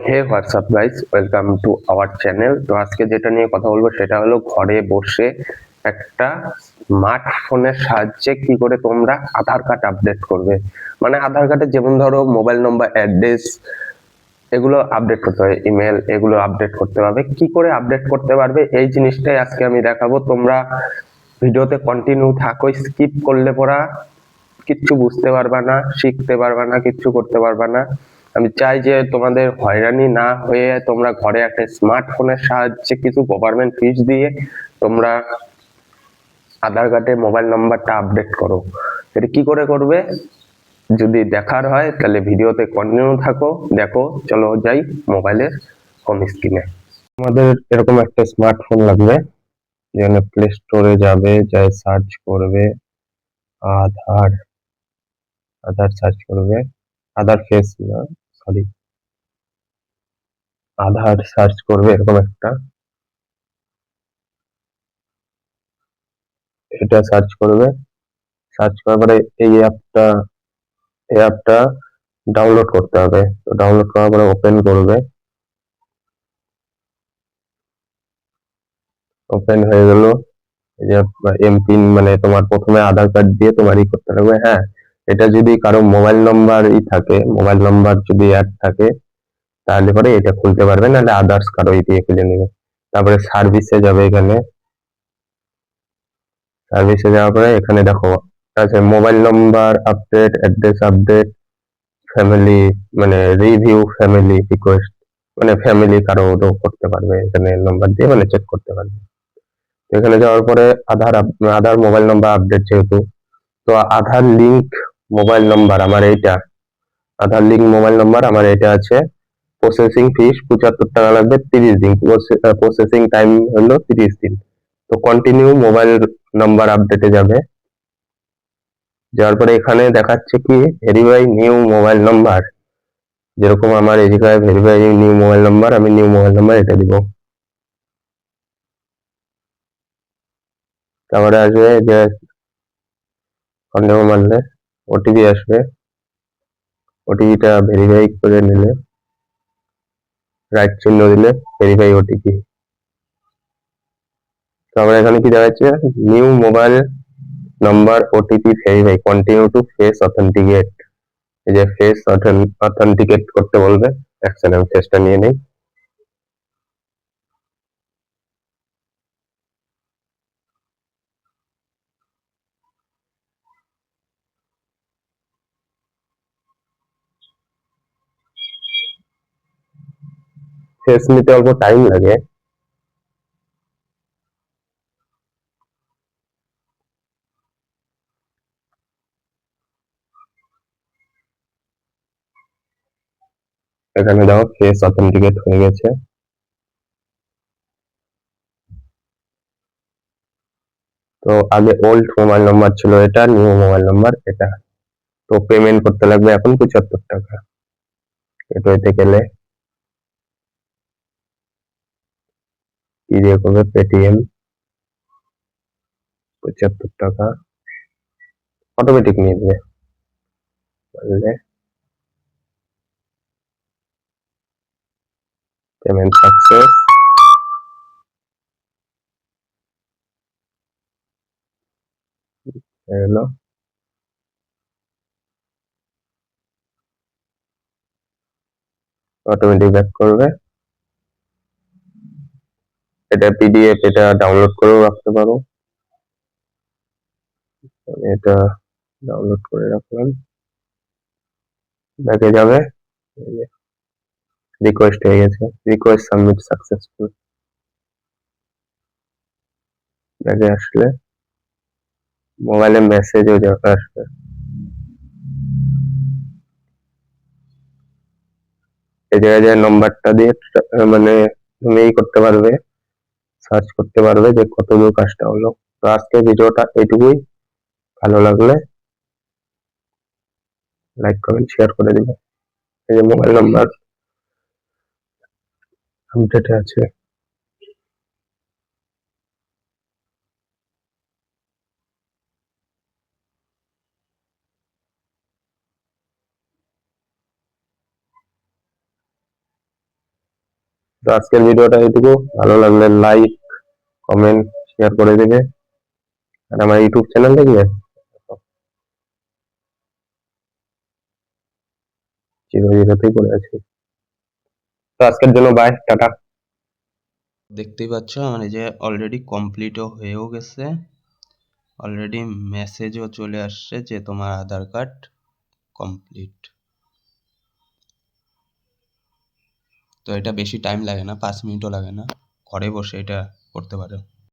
Hey WhatsApp guys, welcome to our channel. তো আজকে যেটা নিয়ে কথা বলবো সেটা হলো ঘরে বসে একটা স্মার্টফোনের সাহায্যে কি করে তোমরা আধার কার্ড আপডেট করবে। মানে আধার কার্ডে যেমন ধরো মোবাইল নম্বর, অ্যাড্রেস, এগুলো আপডেট করতে হবে, ইমেল, এগুলো আপডেট করতে হবে। কি করে আপডেট করতে পারবে এই জিনিসটাই আজকে আমি দেখাবো। তোমরা ভিডিওতে কন্টিনিউ থাকো, স্কিপ করলে পড়া কিচ্ছু বুঝতে পারবা না, শিখতে পারবা না, কিচ্ছু করতে পারবা না। আমি চাই যে তোমাদের হয়রানি না হয়ে তোমরা ঘরে একটা স্মার্টফোনের সাহায্যে কিছু গভর্নমেন্ট ফিস দিয়ে তোমরা আধার কার্ডে মোবাইল নাম্বারটা আপডেট করো। এটা কি করে করবে যদি দেখার হয় তাহলে ভিডিওতে কন্টিনিউ থাকো, দেখো। চলো যাই মোবাইলের হোম স্ক্রিনে। আমাদের এরকম একটা স্মার্টফোন লাগবে, যেখানে প্লে স্টোরে যাবে, যাই সার্চ করবে আধার, আধার সার্চ করবে, আধার ফেস না, সরি, আধার সার্চ করবে এরকম একটা, এটা সার্চ করবে। সার্চ করার পরে এই অ্যাপটা ডাউনলোড করতে হবে। তো ডাউনলোড করার পরে ওপেন করবে, ওপেন হয়ে গেল। এই যে এমপিন, মানে তোমার প্রথমে আধার কার্ড দিয়ে তোমার ই করতে হবে। হ্যাঁ, এটা যদি কারো মোবাইল নাম্বার থাকে, মোবাইল নাম্বার যদি অ্যাড থাকে তাহলে পরে এটা খুলতে পারবে, নাহলে আদার্স কারো দিয়ে খুলে নেবে। তারপরে সার্ভিসে যাবে, এখানে সার্ভিসে যাওয়ার পরে এখানে দেখো আছে mobile number update, address update, family, মানে রিভিউ ফ্যামিলি রিকোয়েস্ট, মানে ফ্যামিলি কারো করতে পারবে এখানে নাম্বার দিয়ে, মানে চেক করতে পারবে। এখানে যাওয়ার পরে আধার মোবাইল নাম্বার আপডেট, যেহেতু তো আধার লিঙ্ক মোবাইল নাম্বার আমার এইটা, আধার লিঙ্ক মোবাইল নাম্বার আমার এটা আছে। প্রসেসিং ফিস 75 টাকা লাগবে, 30 দিন প্রসেসিং টাইম হলো 30 দিন। তো কন্টিনিউ মোবাইল নাম্বার আপডেটে যাবে। যাওয়ার পরে এখানে দেখাচ্ছে কি ভেরিফাই নিউ মোবাইল নাম্বার, যেরকম আমার এই জায়গায় ভেরিফাই নিউ মোবাইল নাম্বার, আমি নিউ মোবাইল নাম্বার এটা দিব। তারপরে আসবে যে সন্দেহ মানলে ওটিপি আসবে, ওটিপিটা ভেরিফাই করে নিলে, রাইট চিহ্ন দিলে ভেরিফাই ওটিপি। তারপরে এখানে কি দেখাচ্ছে, new mobile number OTP verify, continue to face authenticate. এই যে ফেস অথেন্টিকেট করতে বলবে, এক সেকেন্ড আমি ফেসটা নিয়ে নেই। ফেস নিতে অল্প টাইম লাগে। এখানে দেখো ফেস অথেন্টিকেট হয়ে গেছে। তো আগে ওল্ড মোবাইল নাম্বার ছিল এটা, নিউ মোবাইল নাম্বার এটা। তো পেমেন্ট করতে লাগবে এখন 75 টাকা। এতে গেলে কি দিয়ে করবে, পেটিএম, 75 টাকা অটোমেটিক নিয়ে নেবে। বললে পেমেন্ট সাকসেস হলো। অটোমেটিক ব্যাক করবে। এটা পিডিএফ, এটা ডাউনলোড করেও রাখতে পারো। আমি এটা ডাউনলোড করে রাখলাম। ব্যাকে যাবে, রিকোয়েস্ট হয়ে গেছে, রিকোয়েস্ট সাবমিট সাকসেসফুল। ব্যাকে আসলে মোবাইলে মেসেজও আসবে। এই জায়গায় যে নম্বরটা দিয়ে মানে তুমি করতে পারবে, সার্চ করতে পারবে যে কতদূর কাজটা হলো। তো আজকে ভিডিওটা এইটুকুই। ভালো লাগলে লাইক কমেন্ট শেয়ার করে দিবে। এই যে মোবাইল নাম্বার আপডেট আছে। তো আজকের ভিডিওটা এইটুকু, ভালো লাগলে লাইক, কমেন্ট, শেয়ার করে দেবে। আর আমার ইউটিউব চ্যানেল দেখবে, চিরবিরতি করে আছি। তো আজকের জন্য বাই, টাটা। দেখতেই পাচ্ছ আমার এই যে অলরেডি কমপ্লিটও হয়েও গেছে, অলরেডি মেসেজও চলে আসছে যে তোমার আধার কার্ড কমপ্লিট। তো এটা বেশি টাইম লাগে না, 5 মিনিটও লাগে না, ঘরে বসে এটা করতে পারো।